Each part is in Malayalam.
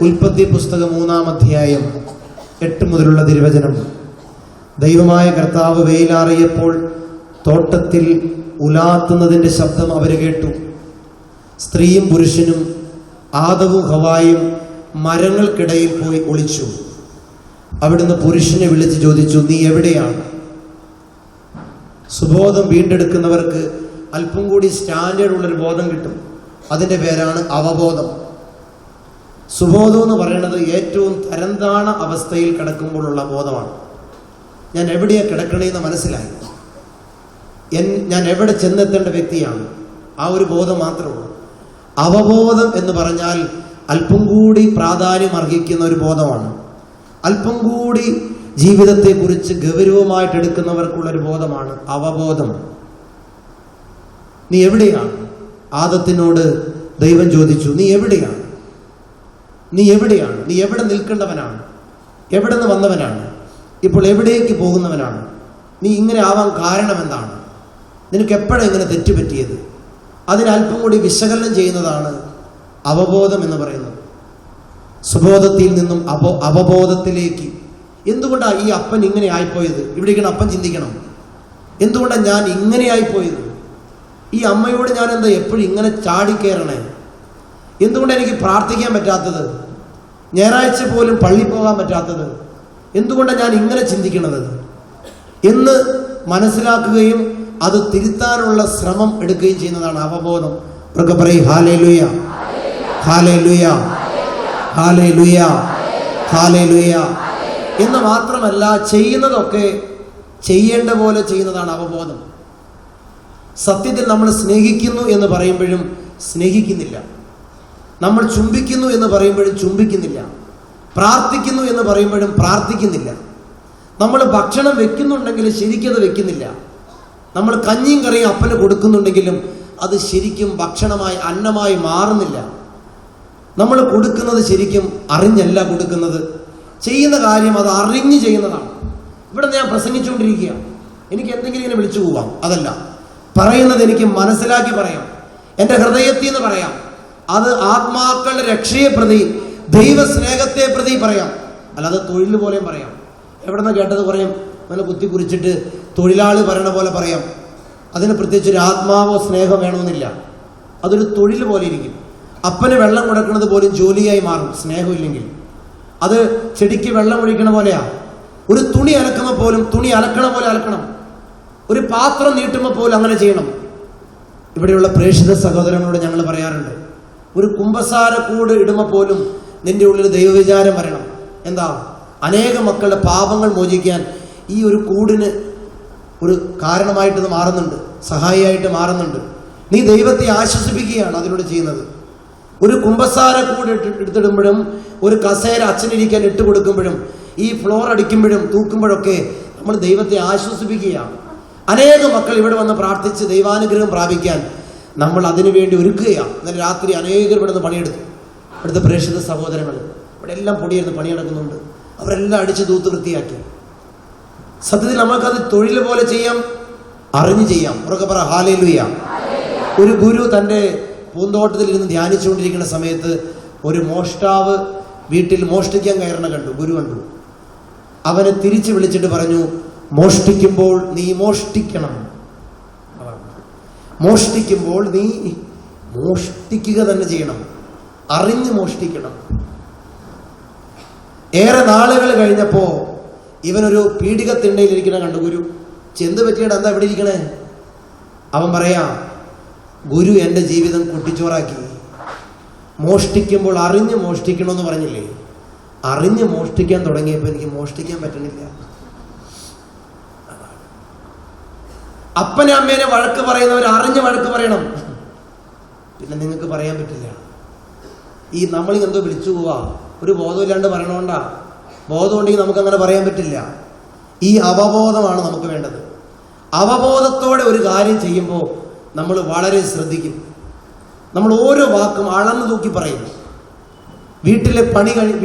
ഉൽപ്പത്തി പുസ്തകം 3-ാം അധ്യായം 8 മുതലുള്ള തിരുവചനം. ദൈവമായ കർത്താവ് വെയിലാറിയപ്പോൾ തോട്ടത്തിൽ ഉലാത്തുന്നതിൻ്റെ ശബ്ദം അവർ കേട്ടു. സ്ത്രീയും പുരുഷനും ആദവും ഹവായും മരങ്ങൾക്കിടയിൽ പോയി ഒളിച്ചു. അവിടുന്ന് പുരുഷനെ വിളിച്ച് ചോദിച്ചു, നീ എവിടെയാണ്? സുബോധം വീണ്ടെടുക്കുന്നവർക്ക് അല്പം കൂടി സ്റ്റാൻഡേർഡ് ഉള്ളൊരു ബോധം കിട്ടും. അതിൻ്റെ പേരാണ് അവബോധം. സുബോധം എന്ന് പറയുന്നത് ഏറ്റവും തരംതാണ അവസ്ഥയിൽ കിടക്കുമ്പോഴുള്ള ബോധമാണ്. ഞാൻ എവിടെയാണ് കിടക്കണേന്ന് മനസ്സിലായി, ഞാൻ എവിടെ ചെന്നെത്തേണ്ട വ്യക്തിയാണ്, ആ ഒരു ബോധം മാത്രമേ ഉള്ളൂ. അവബോധം എന്ന് പറഞ്ഞാൽ അല്പം കൂടി പ്രാധാന്യം അർഹിക്കുന്ന ഒരു ബോധമാണ്. അല്പം കൂടി ജീവിതത്തെക്കുറിച്ച് ഗൗരവമായിട്ടെടുക്കുന്നവർക്കുള്ളൊരു ബോധമാണ് അവബോധം. നീ എവിടെയാണ്? ആദത്തിനോട് ദൈവം ചോദിച്ചു, നീ എവിടെയാണ്? നീ എവിടെയാണ്? നീ എവിടെ നിൽക്കേണ്ടവനാണ്? എവിടെ നിന്ന് വന്നവനാണ്? ഇപ്പോൾ എവിടേക്ക് പോകുന്നവനാണ്? നീ ഇങ്ങനെ ആവാൻ കാരണം എന്താണ്? നിനക്ക് എപ്പോഴാണ് ഇങ്ങനെ തെറ്റുപറ്റിയത്? അതിനല്പം കൂടി വിശകലനം ചെയ്യുന്നതാണ് അവബോധം എന്ന് പറയുന്നത്. സുബോധത്തിൽ നിന്നും അവബോധത്തിലേക്ക്. എന്തുകൊണ്ടാണ് ഈ അപ്പൻ ഇങ്ങനെ ആയിപ്പോയത്? ഇവിടേക്കാണ് അപ്പൻ ചിന്തിക്കണം. എന്തുകൊണ്ടാണ് ഞാൻ ഇങ്ങനെ ആയിപ്പോയത്? ഈ അമ്മയോട് ഞാൻ എന്താ എപ്പോഴും ഇങ്ങനെ ചാടിക്കയറണേ? എന്തുകൊണ്ടാണ് എനിക്ക് പ്രാർത്ഥിക്കാൻ പറ്റാത്തത്? ഞായറാഴ്ച പോലും പള്ളി പോകാൻ പറ്റാത്തത്? എന്തുകൊണ്ടാണ് ഞാൻ ഇങ്ങനെ ചിന്തിക്കണത് എന്ന് മനസ്സിലാക്കുകയും അത് തിരുത്താനുള്ള ശ്രമം എടുക്കുകയും ചെയ്യുന്നതാണ് അവബോധം. ഒക്കെ പറയും ഹല്ലേലൂയ, ഹല്ലേലൂയ, ഹല്ലേലൂയ, ഹല്ലേലൂയ എന്ന് മാത്രമല്ല, ചെയ്യുന്നതൊക്കെ ചെയ്യേണ്ട പോലെ ചെയ്യുന്നതാണ് അവബോധം. സത്യത്തിൽ നമ്മൾ സ്നേഹിക്കുന്നു എന്ന് പറയുമ്പോഴും സ്നേഹിക്കുന്നില്ല, നമ്മൾ ചുംബിക്കുന്നു എന്ന് പറയുമ്പോഴും ചുംബിക്കുന്നില്ല, പ്രാർത്ഥിക്കുന്നു എന്ന് പറയുമ്പോഴും പ്രാർത്ഥിക്കുന്നില്ല. നമ്മൾ ഭക്ഷണം വെക്കുന്നുണ്ടെങ്കിൽ ശരിക്കത് വെക്കുന്നില്ല. നമ്മൾ കഞ്ഞിയും കറിയും അപ്പന് കൊടുക്കുന്നുണ്ടെങ്കിലും അത് ശരിക്കും ഭക്ഷണമായി അന്നമായി മാറുന്നില്ല. നമ്മൾ കൊടുക്കുന്നത് ശരിക്കും അറിഞ്ഞല്ല കൊടുക്കുന്നത്. ചെയ്യുന്ന കാര്യം അത് അറിഞ്ഞ് ചെയ്യുന്നതാണ്. ഇവിടെ ഞാൻ പ്രസംഗിച്ചുകൊണ്ടിരിക്കുകയാണ്, എനിക്ക് എന്തെങ്കിലും ഇങ്ങനെ വിളിച്ചു പോവാം, അതല്ല പറയുന്നത്. എനിക്ക് മനസ്സിലാക്കി പറയാം, എൻ്റെ ഹൃദയത്തിൽ നിന്ന് പറയാം. അത് ആത്മാക്കളുടെ രക്ഷയെ പ്രതി, ദൈവസ്നേഹത്തെ പ്രതി പറയാം. അല്ലാതെ തൊഴിൽ പോലെയും പറയാം. എവിടെ നിന്ന് കേട്ടത് പറയും, നല്ല കുത്തി കുറിച്ചിട്ട് തൊഴിലാളി പറയണ പോലെ പറയാം. അതിന് പ്രത്യേകിച്ച് ഒരു ആത്മാവോ സ്നേഹമോ വേണമെന്നില്ല. അതൊരു തൊഴിൽ പോലെ ഇരിക്കും. അപ്പന് വെള്ളം കൊടുക്കുന്നത് പോലും ജോലിയായി മാറും സ്നേഹമില്ലെങ്കിൽ. അത് ചെടിക്ക് വെള്ളം ഒഴിക്കണ പോലെയാ. ഒരു തുണി അലക്കുമ്പോൾ പോലും തുണി അലക്കണ പോലെ അലക്കണം. ഒരു പാത്രം നീട്ടുമ്പോൾ പോലും അങ്ങനെ ചെയ്യണം. ഇവിടെയുള്ള പ്രേക്ഷിത സഹോദരങ്ങളോട് ഞങ്ങൾ പറയാറുണ്ട്, ഒരു കുമ്പസാര കൂട് ഇടുമ്പോൾ പോലും നിന്റെ ഉള്ളിൽ ദൈവവിചാരം വരണം. എന്താ? അനേക മക്കളുടെ പാപങ്ങൾ മോചിക്കാൻ ഈ ഒരു കൂടിന് ഒരു കാരണമായിട്ട് ഇത് മാറുന്നുണ്ട്, സഹായിയായിട്ട് മാറുന്നുണ്ട്. നീ ദൈവത്തെ ആശ്വസിപ്പിക്കുകയാണ് അതിലൂടെ ചെയ്യുന്നത്. ഒരു കുമ്പസാര കൂട് എടുത്തിടുമ്പോഴും ഒരു കസേര അച്ഛനിരിക്കാൻ ഇട്ട് കൊടുക്കുമ്പോഴും ഈ ഫ്ലോർ അടിക്കുമ്പോഴും തൂക്കുമ്പോഴൊക്കെ നമ്മൾ ദൈവത്തെ ആശ്വസിപ്പിക്കുകയാണ്. അനേക മക്കൾ ഇവിടെ വന്ന് പ്രാർത്ഥിച്ച് ദൈവാനുഗ്രഹം പ്രാപിക്കാൻ നമ്മൾ അതിനുവേണ്ടി ഒരുക്കുകയാണ്. ഇന്നലെ രാത്രി അനേകർ ഇവിടെ നിന്ന് പണിയെടുത്തു. ഇവിടുത്തെ പ്രേക്ഷിത സഹോദരങ്ങൾ ഇവിടെ എല്ലാം പൊടിയെടുത്ത് പണിയെടുക്കുന്നുണ്ട്. അവരെല്ലാം അടിച്ച് തൂത്ത് വൃത്തിയാക്കി. സത്യത്തിൽ നമ്മൾക്കത് തൊഴിൽ പോലെ ചെയ്യാം, അറിഞ്ഞു ചെയ്യാം. ഉറക്കെ പറ ഹല്ലേലൂയ. ഒരു ഗുരു തൻ്റെ പൂന്തോട്ടത്തിൽ ഇരുന്ന് ധ്യാനിച്ചുകൊണ്ടിരിക്കുന്ന സമയത്ത് ഒരു മോഷ്ടാവ് വീട്ടിൽ മോഷ്ടിക്കാൻ കയറണ കണ്ടു. ഗുരു കണ്ടു. അവനെ തിരിച്ചു വിളിച്ചിട്ട് പറഞ്ഞു, മോഷ്ടിക്കുമ്പോൾ നീ മോഷ്ടിക്കണം. മോഷ്ടിക്കുമ്പോൾ നീ മോഷ്ടിക്കുക തന്നെ ചെയ്യണം, അറിഞ്ഞ് മോഷ്ടിക്കണം. ഏറെ നാളുകൾ കഴിഞ്ഞപ്പോ ഇവനൊരു പീഡികത്തിണ്ടയിലിരിക്കണ കണ്ടു. ഗുരു ചെന്ത് പറ്റിയിട്ട് എന്താ ഇവിടെ ഇരിക്കണേ? അവൻ പറയാ, ഗുരു എൻ്റെ ജീവിതം കുട്ടിച്ചോറാക്കി. മോഷ്ടിക്കുമ്പോൾ അറിഞ്ഞ് മോഷ്ടിക്കണമെന്ന് പറഞ്ഞില്ലേ, അറിഞ്ഞ് മോഷ്ടിക്കാൻ തുടങ്ങിയപ്പോൾ എനിക്ക് മോഷ്ടിക്കാൻ പറ്റണില്ല. അപ്പനെ അമ്മേനെ വഴക്ക് പറയുന്നവർ അറിഞ്ഞ് വഴക്ക് പറയണം. പിന്നെ നിങ്ങൾക്ക് പറയാൻ പറ്റില്ല. ഈ നമ്മളിങ്ങെന്തോ വിളിച്ചു പോവാ, ഒരു ബോധമില്ലാണ്ട് പറയണോണ്ടാ. ബോധം ഉണ്ടെങ്കിൽ നമുക്കങ്ങനെ പറയാൻ പറ്റില്ല. ഈ അവബോധമാണ് നമുക്ക് വേണ്ടത്. അവബോധത്തോടെ ഒരു കാര്യം ചെയ്യുമ്പോൾ നമ്മൾ വളരെ ശ്രദ്ധിക്കും. നമ്മൾ ഓരോ വാക്കും അളന്നു തൂക്കി പറയും. വീട്ടിലെ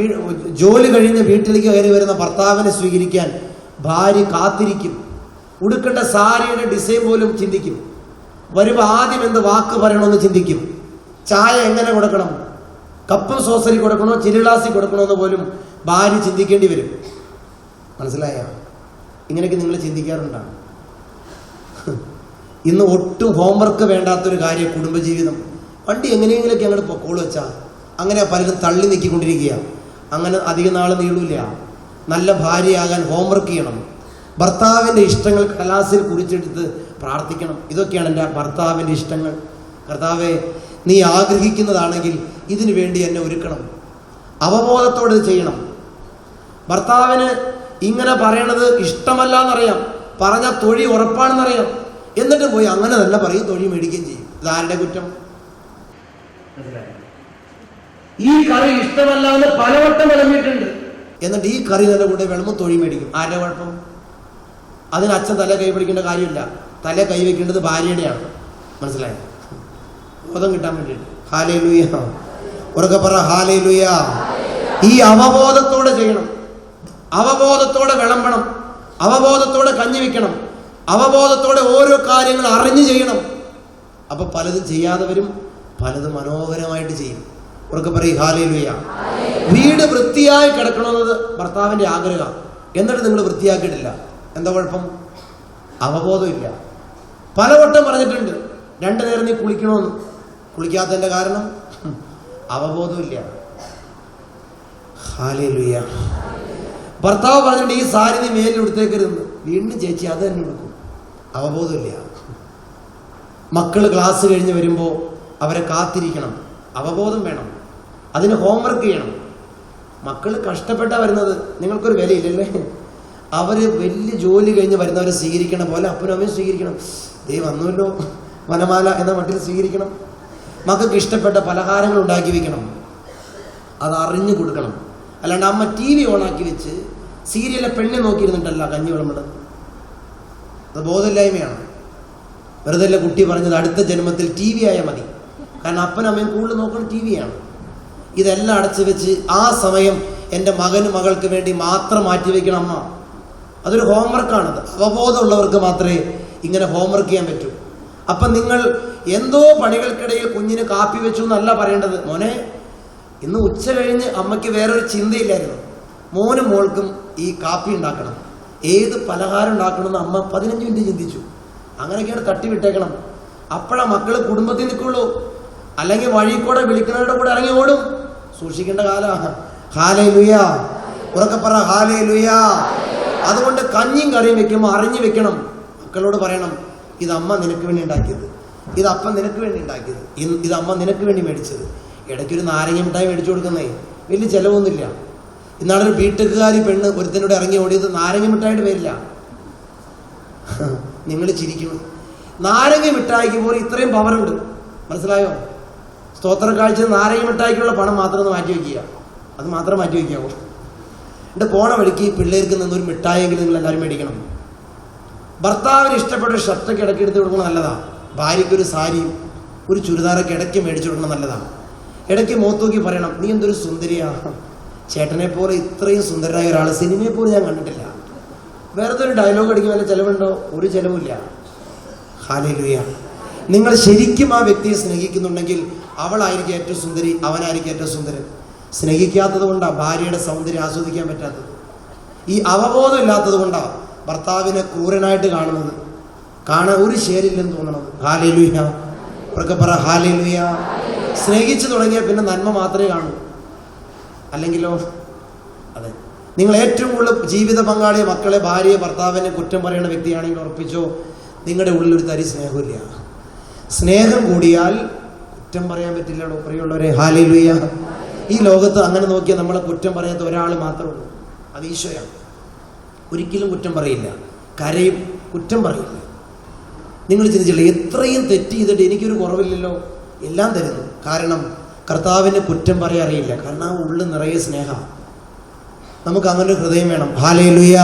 ജോലി കഴിഞ്ഞ് വീട്ടിലേക്ക് കയറി വരുന്ന ഭർത്താവിനെ സ്വീകരിക്കാൻ ഭാര്യ കാത്തിരിക്കും. ഉടുക്കേണ്ട സാരിയുടെ ഡിസൈൻ പോലും ചിന്തിക്കും. വരുമ്പോൾ ആദ്യം എന്ത് വാക്ക് പറയണമെന്ന് ചിന്തിക്കും. ചായ എങ്ങനെ കൊടുക്കണം, കപ്പും സോസറി കൊടുക്കണോ ചിരിഗ്ലാസി കൊടുക്കണോ എന്ന് പോലും ഭാര്യ ചിന്തിക്കേണ്ടി വരും. മനസ്സിലായ? ഇങ്ങനെയൊക്കെ നിങ്ങൾ ചിന്തിക്കാറുണ്ടോ? ഇന്ന് ഒട്ടും ഹോംവർക്ക് വേണ്ടാത്തൊരു കാര്യം കുടുംബജീവിതം. വണ്ടി എങ്ങനെയെങ്കിലൊക്കെ അങ്ങോട്ട് പൊക്കോളൂ വെച്ചാൽ അങ്ങനെ പലരും തള്ളി നീക്കിക്കൊണ്ടിരിക്കുക. അങ്ങനെ അധിക നാൾ നീളൂല. നല്ല ഭാര്യയാകാൻ ഹോംവർക്ക് ചെയ്യണം. ഭർത്താവിൻ്റെ ഇഷ്ടങ്ങൾ കടലാസിൽ കുറിച്ചെടുത്ത് പ്രാർത്ഥിക്കണം. ഇതൊക്കെയാണ് എൻ്റെ ഭർത്താവിൻ്റെ ഇഷ്ടങ്ങൾ. കർത്താവേ, നീ ആഗ്രഹിക്കുന്നതാണെങ്കിൽ ഇതിനു വേണ്ടി എന്നെ ഒരുക്കണം. അവബോധത്തോടെ ചെയ്യണം. ഭർത്താവിന് ഇങ്ങനെ പറയണത് ഇഷ്ടമല്ല എന്നറിയാം, പറഞ്ഞ തൊഴി ഉറപ്പാണെന്നറിയാം, എന്നിട്ട് പോയി അങ്ങനെ തന്നെ പറയും, തൊഴി മേടിക്കുകയും ചെയ്യും. ഇതാരുടെ കുറ്റം? ഈ കറി ഇഷ്ടമല്ല എന്ന് പലവട്ടം വിളമ്പിയിട്ടുണ്ട്, എന്നിട്ട് ഈ കറി തന്നെ കൂടെ വിളമ്പും, തൊഴി മേടിക്കും. ആരുടെ കുഴപ്പം? അതിന് അച്ഛൻ തല കൈ പിടിക്കേണ്ട കാര്യമില്ല. തല കൈ വെക്കേണ്ടത് ഭാര്യയുടെയാണ്. മനസ്സിലായോ? ബോധം കിട്ടാൻ വേണ്ടിയിട്ട്. ഹല്ലേലൂയ. ഉറക്കെ പറ ഹല്ലേലൂയ. ഈ അവബോധത്തോടെ ചെയ്യണം. അവബോധത്തോടെ വിളമ്പണം. അവബോധത്തോടെ കഞ്ഞി വെക്കണം. അവബോധത്തോടെ ഓരോ കാര്യങ്ങൾ അറിഞ്ഞു ചെയ്യണം. അപ്പൊ പലതും ചെയ്യാതെ വരും, പലതും മനോഹരമായിട്ട് ചെയ്യും. ഉറക്കെ പറയും ഹല്ലേലൂയ. വീട് വൃത്തിയായി കിടക്കണമെന്നത് ഭർത്താവിന്റെ ആഗ്രഹം. എന്നിട്ട് നിങ്ങൾ വൃത്തിയാക്കിയിട്ടില്ല, എന്താ കുഴപ്പം? അവബോധമില്ല. പലവട്ടം പറഞ്ഞിട്ടുണ്ട് 2 നേരം നീ കുളിക്കണമെന്ന്. കുളിക്കാത്തതിന്റെ കാരണം അവബോധമില്ല. ഹല്ലേലൂയ. ഭർത്താവ് പറഞ്ഞിട്ട് ഈ സാരി നീ മേലിൽ എടുത്തേക്കരുതെന്ന്, വീണ്ടും ചേച്ചി അത് തന്നെ എടുക്കും. അവബോധമില്ല. മക്കള് ക്ലാസ് കഴിഞ്ഞ് വരുമ്പോൾ അവരെ കാത്തിരിക്കണം. അവബോധം വേണം. അതിന് ഹോംവർക്ക് ചെയ്യണം. മക്കൾ കഷ്ടപ്പെട്ടാ വരുന്നത്, നിങ്ങൾക്കൊരു വിലയില്ലല്ലേ? അവര് വലിയ ജോലി കഴിഞ്ഞ് വരുന്നവരെ സ്വീകരിക്കണ പോലെ അപ്പനും അമ്മയും സ്വീകരിക്കണം. ദേ വന്നുവല്ലോ വനമാല എന്ന മട്ടിൽ സ്വീകരിക്കണം. മക്കൾക്ക് ഇഷ്ടപ്പെട്ട പലഹാരങ്ങൾ ഉണ്ടാക്കി വെക്കണം. അത് അറിഞ്ഞു കൊടുക്കണം. അല്ലാണ്ട് അമ്മ TV ഓണാക്കി വെച്ച് സീരിയലിലെ പെണ്ണെ നോക്കിയിരുന്നിട്ടല്ല കഞ്ഞി വിളമ്പണം. അത് ബോധമില്ലായ്മയാണ്. വെറുതെ അല്ല കുട്ടി പറഞ്ഞത് അടുത്ത ജന്മത്തിൽ TV ആയാൽ മതി. കാരണം അപ്പനും അമ്മയും കൂടുതൽ നോക്കുന്നത് TV ആണ്. ഇതെല്ലാം അടച്ചു വെച്ച് ആ സമയം എൻ്റെ മകന് മകൾക്ക് വേണ്ടി മാത്രം മാറ്റിവെക്കണം അമ്മ. അതൊരു ഹോംവർക്കാണത്. അവബോധമുള്ളവർക്ക് മാത്രമേ ഇങ്ങനെ ഹോംവർക്ക് ചെയ്യാൻ പറ്റൂ. അപ്പം നിങ്ങൾ എന്തോ പണികൾക്കിടയിൽ കുഞ്ഞിന് കാപ്പി വെച്ചു എന്നല്ല പറയേണ്ടത്. മോനെ, ഇന്ന് ഉച്ച കഴിഞ്ഞ് അമ്മയ്ക്ക് വേറൊരു ചിന്തയില്ലായിരുന്നു, മോനും മോൾക്കും ഈ കാപ്പി ഉണ്ടാക്കണം, ഏത് പലഹാരം ഉണ്ടാക്കണമെന്ന് അമ്മ 15 മിനിറ്റ് ചിന്തിച്ചു. അങ്ങനെയൊക്കെയാണ് തട്ടിവിട്ടേക്കണം. അപ്പോഴാ മക്കള് കുടുംബത്തിൽ നിൽക്കുള്ളൂ. അല്ലെങ്കിൽ വഴി കൂടെ വിളിക്കുന്നവരുടെ കൂടെ ഇറങ്ങി ഓടും. സൂക്ഷിക്കേണ്ട കാലമാണ്. ഹല്ലേലൂയ. ഉറക്കെ പറ ഹല്ലേലൂയ. അതുകൊണ്ട് കഞ്ഞിയും കറിയും വെക്കുമ്പോൾ അറിഞ്ഞു വെക്കണം. മക്കളോട് പറയണം, ഇത് അമ്മ നിനക്ക് വേണ്ടി ഉണ്ടാക്കിയത്, ഇത് അപ്പം നിനക്ക് വേണ്ടി ഉണ്ടാക്കിയത്, ഇത് അമ്മ നിനക്ക് വേണ്ടി മേടിച്ചത്. ഇടയ്ക്കൊരു നാരങ്ങ മിഠായി മേടിച്ചു കൊടുക്കുന്നേ വലിയ ചിലവൊന്നുമില്ല. ഇന്നാളൊരു ബിടെക്കുകാരി പെണ്ണ് ഒരുത്തനോട് ഇറങ്ങി ഓടിയത് നാരങ്ങ മിഠായിയുടെ പേരില്ല. നിങ്ങൾ ചിരിക്കണം. നാരങ്ങ മിഠായിക്ക് പോലും ഇത്രയും പവറുണ്ട്. മനസ്സിലായോ? സ്തോത്ര കാഴ്ച നാരങ്ങ മിഠായിക്കുള്ള പണം മാത്രം ഒന്ന് മാറ്റി വയ്ക്കുക. അത് മാത്രം മാറ്റി വയ്ക്കാവോ? എൻ്റെ പോണ വഴിക്ക് പിള്ളേർക്ക് നിന്നൊരു മിഠായെങ്കിലും നിങ്ങൾ എല്ലാവരും മേടിക്കണം. ഭർത്താവിന് ഇഷ്ടപ്പെട്ട ഒരു ഷർട്ടൊക്കെ ഇടയ്ക്ക് എടുത്ത് കൊടുക്കണം, നല്ലതാണ്. ഭാര്യയ്ക്കൊരു സാരിയും ഒരു ചുരിദാറൊക്കെ ഇടയ്ക്ക് മേടിച്ചു കൊടുക്കണം, നല്ലതാണ്. ഇടയ്ക്ക് മുഖത്തോക്കി പറയണം, നീ എന്തൊരു സുന്ദരിയാ, ചേട്ടനെ പോലെ ഇത്രയും സുന്ദരനായ ഒരാൾ സിനിമയെ പോലും ഞാൻ കണ്ടിട്ടില്ല. വേറെ ഒരു ഡയലോഗ് അടിക്കാൻ വല്ല ചിലവുണ്ടോ? ഒരു ചിലവില്ല. ഹല്ലേലൂയ. നിങ്ങൾ ശരിക്കും ആ വ്യക്തിയെ സ്നേഹിക്കുന്നുണ്ടെങ്കിൽ അവളായിരിക്കും ഏറ്റവും സുന്ദരി, അവനായിരിക്കും ഏറ്റവും സുന്ദരൻ. സ്നേഹിക്കാത്തത് കൊണ്ടാണ് ഭാര്യയുടെ സൗന്ദര്യം ആസ്വദിക്കാൻ പറ്റാത്തത്. ഈ അവബോധം ഇല്ലാത്തത് കൊണ്ടാണ് ഭർത്താവിനെ ക്രൂരനായിട്ട് കാണുന്നത്, കാണാൻ ഒരു ശരിയില്ലെന്ന് തോന്നണത്. ഹല്ലേലൂയ. ഉറക്കെ പറ ഹല്ലേലൂയ. സ്നേഹിച്ചു തുടങ്ങിയാൽ പിന്നെ നന്മ മാത്രമേ കാണൂ. അല്ലെങ്കിലോ? അതെ. നിങ്ങൾ ഏറ്റവും കൂടുതൽ ജീവിത പങ്കാളിയെ, മക്കളെ, ഭാര്യയെ, ഭർത്താവിനെ കുറ്റം പറയുന്ന വ്യക്തിയാണെങ്കിൽ ഉറപ്പിച്ചോ, നിങ്ങളുടെ ഉള്ളിലൊരു തരി സ്നേഹമില്ല. സ്നേഹം കൂടിയാൽ കുറ്റം പറയാൻ പറ്റില്ലല്ലോ പ്രിയമുള്ളവരെ. ഹല്ലേലൂയ. ഈ ലോകത്ത് അങ്ങനെ നോക്കിയാൽ നമ്മളെ കുറ്റം പറയാത്ത ഒരാൾ മാത്രമേ ഉള്ളൂ, അത് ഈശോയാണ്. ഒരിക്കലും കുറ്റം പറയില്ല, കരയും, കുറ്റം പറയില്ല. നിങ്ങൾ ചിന്തിച്ചില്ല, എത്രയും തെറ്റ് ചെയ്തിട്ട് എനിക്കൊരു കുറവില്ലല്ലോ, എല്ലാം തരുന്നു. കാരണം കർത്താവിന് കുറ്റം പറയാൻ അറിയില്ല. കാരണം ആ ഉള്ളിൽ നിറയെ സ്നേഹമാണ്. നമുക്ക് അങ്ങനെ ഒരു ഹൃദയം വേണം. ഹല്ലേലൂയ.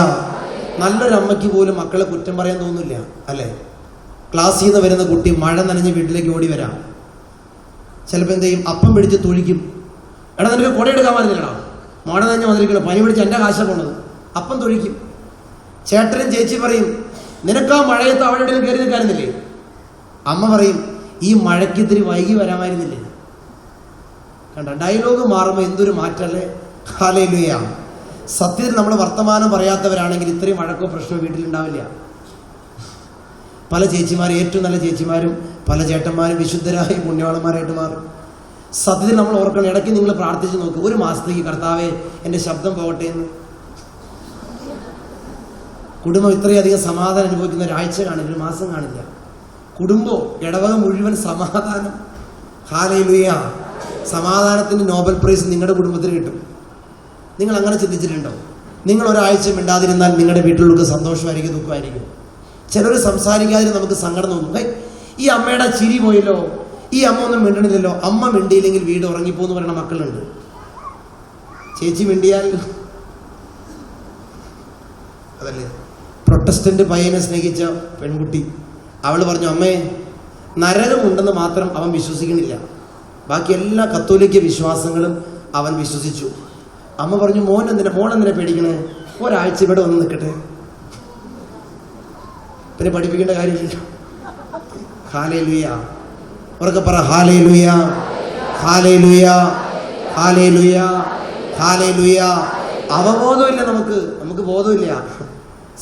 നല്ലൊരു അമ്മയ്ക്ക് പോലും മക്കളെ കുറ്റം പറയാൻ തോന്നില്ല, അല്ലേ? ക്ലാസ്സിൽ നിന്ന് വരുന്ന കുട്ടി മഴ നനഞ്ഞ് വീട്ടിലേക്ക് ഓടി വരാം. ചിലപ്പോൾ എന്ത് ചെയ്യും? അപ്പം പിടിച്ച് തൊഴിക്കും. എടാ നിനക്ക് കുടയെടുക്കാൻ പറഞ്ഞില്ലടാ, മഴ നനഞ്ഞ് വന്നിരിക്കണം, പനി പിടിച്ച് എൻ്റെ കാശ പോണത്. അപ്പം തൊഴിക്കും. ചേട്ടനും ചേച്ചി പറയും, നിനക്ക് ആ മഴയത്ത് അവിടെ ഇടയിൽ കയറി നിൽക്കാറുന്നില്ലേ? അമ്മ പറയും, ഈ മഴയ്ക്ക് ഇത്തിരി വൈകി വരാമായിരുന്നില്ലേ? കണ്ട, ഡയലോഗ് മാറുമ്പോൾ എന്തൊരു മാറ്റല്ലേ. ഹല്ലേലൂയ. സത്യത്തിൽ നമ്മൾ വർത്തമാനം പറയാത്തവരാണെങ്കിൽ ഇത്രയും വഴക്കോ പ്രശ്നമോ വീട്ടിലുണ്ടാവില്ല. പല ചേച്ചിമാരും, ഏറ്റവും നല്ല ചേച്ചിമാരും പല ചേട്ടന്മാരും വിശുദ്ധരായ പുണ്യവാളന്മാരായിട്ട് മാറും. സത്യത്തിൽ നമ്മൾ ഓർക്കണം, ഇടയ്ക്ക് നിങ്ങൾ പ്രാർത്ഥിച്ച് നോക്കുക, ഒരു മാസത്തേക്ക് കർത്താവേ എൻ്റെ ശബ്ദം പോകട്ടെ എന്ന്. കുടുംബം ഇത്രയധികം സമാധാനം അനുഭവിക്കുന്ന ഒരാഴ്ച കാണില്ല, ഒരു മാസം കാണില്ല. കുടുംബം, ഇടവക മുഴുവൻ സമാധാനം. ഹല്ലേലൂയ. സമാധാനത്തിന് നോബൽ പ്രൈസ് നിങ്ങളുടെ കുടുംബത്തിന് കിട്ടും. നിങ്ങൾ അങ്ങനെ ചിന്തിച്ചിട്ടുണ്ടോ? നിങ്ങൾ ഒരാഴ്ച മിണ്ടാതിരുന്നാൽ നിങ്ങളുടെ വീട്ടിലുള്ള സന്തോഷമായിരിക്കും, ദുഃഖമായിരിക്കും. ചിലർ സംസാരിക്കാതിന് നമുക്ക് സങ്കടം തോന്നും. ഈ അമ്മയുടെ ചിരി പോയല്ലോ, ഈ അമ്മ ഒന്നും മിണ്ടണില്ലല്ലോ. അമ്മ മിണ്ടിയില്ലെങ്കിൽ വീട് ഉറങ്ങിപ്പോന്ന് പറയുന്ന മക്കളുണ്ട്. ചേച്ചി മിണ്ടിയാൽ അതല്ലേ. പ്രൊട്ടസ്റ്റന്റ് പയ്യനെ സ്നേഹിച്ച പെൺകുട്ടി, അവൾ പറഞ്ഞു, അമ്മേ നരകമുണ്ടെന്ന് മാത്രം അവൻ വിശ്വസിക്കണില്ല, ബാക്കി എല്ലാ കത്തോലിക്ക വിശ്വാസങ്ങളും അവൻ വിശ്വസിച്ചു. അമ്മ പറഞ്ഞു, മോൻ എന്തിനാ പേടിക്കണേ, ഒരാഴ്ച ഇവിടെ വന്ന് നിൽക്കട്ടെ, പിന്നെ പഠിപ്പിക്കേണ്ട കാര്യമില്ല. ഹല്ലേലൂയ. ഉറക്കെ പറ ഹല്ലേലൂയ, ഹല്ലേലൂയ, ഹല്ലേലൂയ, ഹല്ലേലൂയ. അവബോധമില്ല, നമുക്ക് ബോധമില്ല.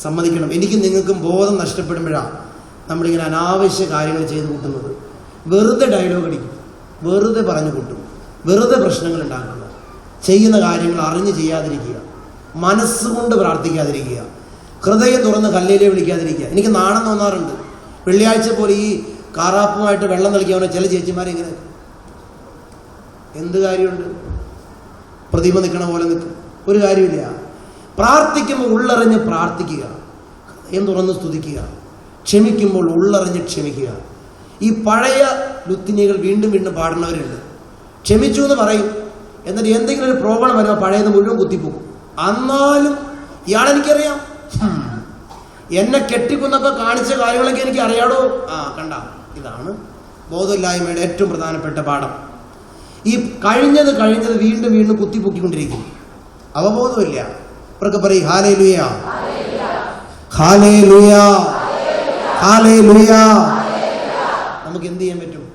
സമ്മതിക്കണം. എനിക്കും നിങ്ങൾക്കും ബോധം നഷ്ടപ്പെടുമ്പോഴാണ് നമ്മളിങ്ങനെ അനാവശ്യ കാര്യങ്ങൾ ചെയ്ത് കൂട്ടുന്നത്. വെറുതെ ഡയലോഗ് അടിക്കും, വെറുതെ പറഞ്ഞു കൂട്ടും, വെറുതെ പ്രശ്നങ്ങൾ ഉണ്ടാക്കുക. ചെയ്യുന്ന കാര്യങ്ങൾ അറിഞ്ഞ് ചെയ്യാതിരിക്കുക, മനസ്സുകൊണ്ട് പ്രാർത്ഥിക്കാതിരിക്കുക, ഹൃദയം തുറന്ന് കല്ലേലെ വിളിക്കാതിരിക്കുക. എനിക്ക് നാണം തോന്നാറുണ്ട്. വെള്ളിയാഴ്ച പോലെ ഈ കാറാപ്പുമായിട്ട് വെള്ളം തളിക്കാവുന്ന ചില ചേച്ചിമാരിങ്ങനെ, എന്ത് കാര്യമുണ്ട്? പ്രതിമ നിൽക്കണ പോലെ നിൽക്കും, ഒരു കാര്യമില്ല. പ്രാർത്ഥിക്കുമ്പോൾ ഉള്ളറിഞ്ഞ് പ്രാർത്ഥിക്കുക, ഹൃദയം തുറന്ന് സ്തുതിക്കുക, ക്ഷമിക്കുമ്പോൾ ഉള്ളറിഞ്ഞ് ക്ഷമിക്കുക. ഈ പഴയ ലുത്തിനികൾ വീണ്ടും വീണ്ടും പാടുന്നവരുണ്ട്. ക്ഷമിച്ചു എന്ന് പറയും, എന്നിട്ട് എന്തെങ്കിലും ഒരു പ്രോബ്ലം വരുമ്പോൾ പഴയത് മുഴുവൻ കുത്തിപ്പോകും. എന്നാലും ഇയാളെനിക്കറിയാം, എന്നെ കെട്ടിക്കുന്നൊക്കെ കാണിച്ച കാര്യങ്ങളൊക്കെ എനിക്ക് അറിയാടോ. കണ്ട, ഇതാണ് ബോധമില്ലായ്മയുടെ ഏറ്റവും പ്രധാനപ്പെട്ട പാഠം. ഈ കഴിഞ്ഞത് വീണ്ടും വീണ്ടും കുത്തിപ്പൊക്കിക്കൊണ്ടിരിക്കും, അവബോധമില്ല. അവർക്ക് പറയും ഹല്ലേലൂയ, ഹല്ലേലൂയ, ഹല്ലേലൂയ. നമുക്ക് എന്ത് ചെയ്യാൻ പറ്റും?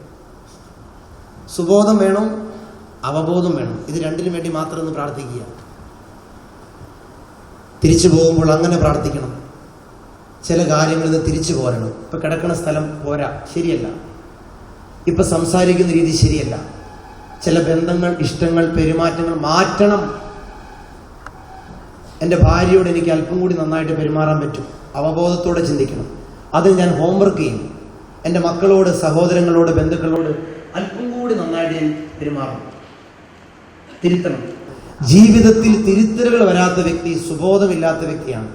സുബോധം വേണം, അവബോധം വേണം. ഇത് രണ്ടിനും വേണ്ടി മാത്രം ഒന്ന് പ്രാർത്ഥിക്കുക. തിരിച്ചു പോകുമ്പോൾ അങ്ങനെ പ്രാർത്ഥിക്കണം. ചില കാര്യങ്ങളിൽ നിന്ന് തിരിച്ചു പോരണം. ഇപ്പം കിടക്കുന്ന സ്ഥലം പോരാ, ശരിയല്ല. ഇപ്പം സംസാരിക്കുന്ന രീതി ശരിയല്ല. ചില ബന്ധങ്ങൾ, ഇഷ്ടങ്ങൾ, പെരുമാറ്റങ്ങൾ മാറ്റണം. എൻ്റെ ഭാര്യയോട് എനിക്ക് അല്പം കൂടി നന്നായിട്ട് പെരുമാറാൻ പറ്റും. അവബോധത്തോടെ ചിന്തിക്കണം. അതിന് ഞാൻ ഹോംവർക്ക് ചെയ്യും. എൻ്റെ മക്കളോട്, സഹോദരങ്ങളോട്, ബന്ധുക്കളോട് അല്പം കൂടി നന്നായിട്ട് ഞാൻ പെരുമാറണം. തിരുത്തണം. ജീവിതത്തിൽ തിരുത്തലുകൾ വരാത്ത വ്യക്തി സുബോധമില്ലാത്ത വ്യക്തിയാണ്.